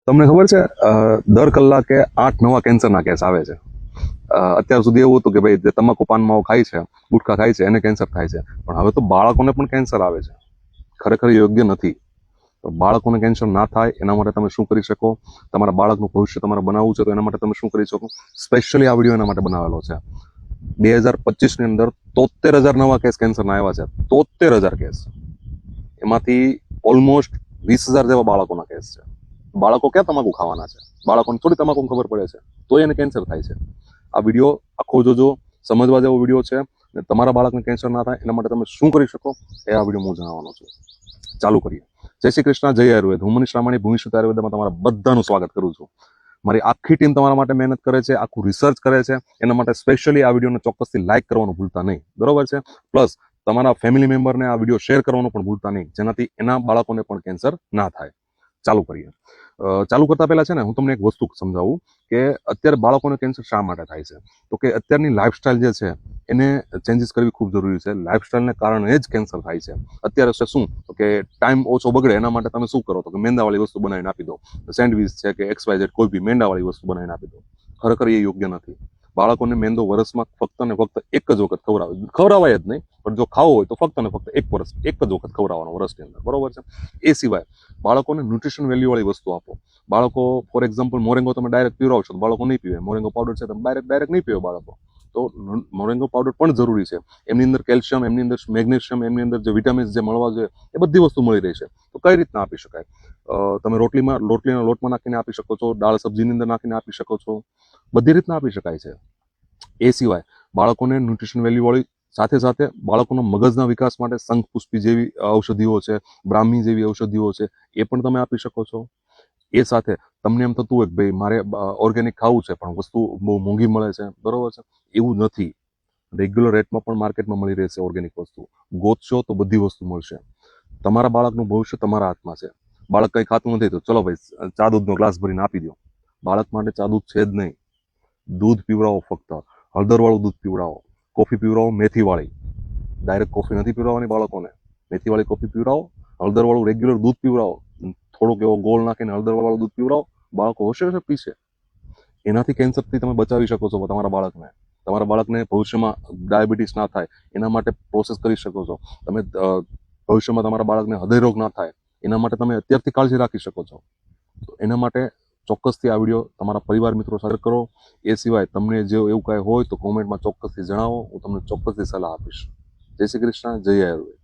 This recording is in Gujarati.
તમને ખબર છે દર કલાકે 8 નવા કેન્સરના કેસ આવે છે. અત્યાર સુધી એવું હતું કે ભાઈ જે તમાકુ પાન માવો ખાય છે, ગુટખા ખાય છે એને કેન્સર થાય છે, પણ હવે તો બાળકોને પણ કેન્સર આવે છે. ખરેખર યોગ્ય નથી. તો બાળકોને કેન્સર ના થાય એના માટે તમે શું કરી શકો? તમારા બાળકનું ભવિષ્ય તમારે બનાવવું છે તો એના માટે તમે શું કરી શકો? સ્પેશિયલી આ વિડીયો એના માટે બનાવેલો છે. 2025ની અંદર 73,000 નવા કેસ કેન્સરના આવ્યા છે. 73,000 કેસ. એમાંથી ઓલમોસ્ટ 20,000 જેવા બાળકોના કેસ છે. બાળકો ક્યાં તમાકુ ખાવાના છે? બાળકોને થોડી તમાકુ ખબર પડે છે, તો એને કેન્સર થાય છે. આ વિડીયો આખો જોજો, સમજવા જેવો વિડીયો છે. ને તમારા બાળકને કેન્સર ના થાય એના માટે તમે શું કરી શકો એ આ વિડીયો હું જણાવવાનો છું. ચાલુ કરીએ. જય શ્રી કૃષ્ણ, જય આયુર્વેદ. હું મનીષ રામાણી, ભૂમિસુદ્ધ આયુર્વેદમાં તમારા બધાનું સ્વાગત કરું છું. મારી આખી ટીમ તમારા માટે મહેનત કરે છે, આખું રિસર્ચ કરે છે. એના માટે સ્પેશિયલી આ વિડીયોને ચોક્કસથી લાઇક કરવાનું ભૂલતા નહીં, બરોબર છે? પ્લસ તમારા ફેમિલી મેમ્બરને આ વિડીયો શેર કરવાનું પણ ભૂલતા નહીં, જેનાથી એના બાળકોને પણ કેન્સર ના થાય. ચાલુ કરીએ. ચાલુ કરતા પહેલા છે ને હું તમને એક વસ્તુ સમજાવું કે અત્યારે બાળકોને કેન્સર શા માટે થાય છે. તો કે અત્યારની લાઈફસ્ટાઈલ જે છે એને ચેન્જીસ કરવી ખૂબ જરૂરી છે. લાઈફસ્ટાઈલને કારણે જ કેન્સર થાય છે. અત્યારે શું તો કે ટાઈમ ઓછો બગડે એના માટે તમે શું કરો તો કે મેંદાવાળી વસ્તુ બનાવીને આપી દો. સેન્ડવિચ છે કે XYZ કોઈ બી મેંદાવાળી વસ્તુ બનાવીને આપી દો. ખરેખર એ યોગ્ય નથી. બાળકોને મેંદો વર્ષમાં ફક્ત ને ફક્ત એક જ વખત ખવડાવાય જ નહીં, પણ જો ખાવો હોય તો ફક્ત ને ફક્ત એક જ વખત ખવડાવવાનો વર્ષની અંદર, બરોબર છે? એ સિવાય બાળકોને ન્યુટ્રિશન વેલ્યુ વાળી વસ્તુ આપો. બાળકો ફોર એક્ઝામ્પલ મોરેંગો તમે ડાયરેક્ટ પીવડાવશો તો બાળકો નહીં પીવે. મોરેંગો પાવડર છે તમે ડાયરેક્ટ નહીં પીવે બાળકો. તો મોરેંગો પાવડર પણ જરૂરી છે. એમની અંદર કેલ્શિયમ, એમની અંદર મેગ્નેશિયમ, એમની અંદર જે વિટામિન્સ જે મળવા જોઈએ એ બધી વસ્તુ મળી રહી છે. તો કઈ રીતના આપી શકાય? તમે રોટલીના લોટમાં નાખીને આપી શકો છો, દાળ સબ્જીની અંદર નાખીને આપી શકો છો, બધી રીતના આપી શકાય છે. એ સિવાય બાળકોને ન્યુટ્રિશન વેલ્યુ વાળી સાથે સાથે બાળકોના મગજના વિકાસ માટે શંખપુષ્પી જેવી ઔષધિઓ છે, બ્રાહ્મી જેવી ઔષધિઓ છે, એ પણ તમે આપી શકો છો. એ સાથે તમને એમ થતું હોય કે ભાઈ મારે ઓર્ગેનિક ખાવું છે પણ વસ્તુ બહુ મોંઘી મળે છે, બરોબર છે? એવું નથી. રેગ્યુલર રેટમાં પણ માર્કેટમાં મળી રહેશે ઓર્ગેનિક વસ્તુ. ગોતશો તો બધી વસ્તુ મળશે. તમારા બાળકનું ભવિષ્ય તમારા હાથમાં છે. બાળક કંઈ ખાતું નથી તો ચલો ભાઈ ચા દૂધનો ગ્લાસ ભરીને આપી દો. બાળક માટે ચા દૂધ છે જ નહીં. દૂધ પીવડાવો, ફક્ત હળદરવાળું દૂધ પીવડાવો. કોફી પીવડાવો મેથીવાળી. ડાયરેક્ટ કોફી નથી પીવડાવવાની બાળકોને. મેથીવાળી કોફી પીવડાવો, હળદરવાળું રેગ્યુલર દૂધ પીવડાવો. થોડોક એવો ગોળ નાખીને હળદરવાળું દૂધ પીવડાવો. બાળકો હોશે પીશે. એનાથી કેન્સરથી તમે બચાવી શકો છો તમારા બાળકને. તમારા બાળકને ભવિષ્યમાં ડાયાબિટીસ ના થાય એના માટે પ્રોસેસ કરી શકો છો. તમે ભવિષ્યમાં તમારા બાળકને હૃદયરોગ ના થાય એના માટે તમે અત્યારથી કાળજી રાખી શકો છો. તો એના માટે ચોક્કસથી આ વિડીયો તમારા પરિવાર મિત્રો સાથે કરો. એ સિવાય તમને જો એવું કાંઈ હોય તો કોમેન્ટમાં ચોક્કસથી જણાવો. હું તમને ચોક્કસથી સલાહ આપીશ. જય શ્રી કૃષ્ણ, જય આયુર્વેદ.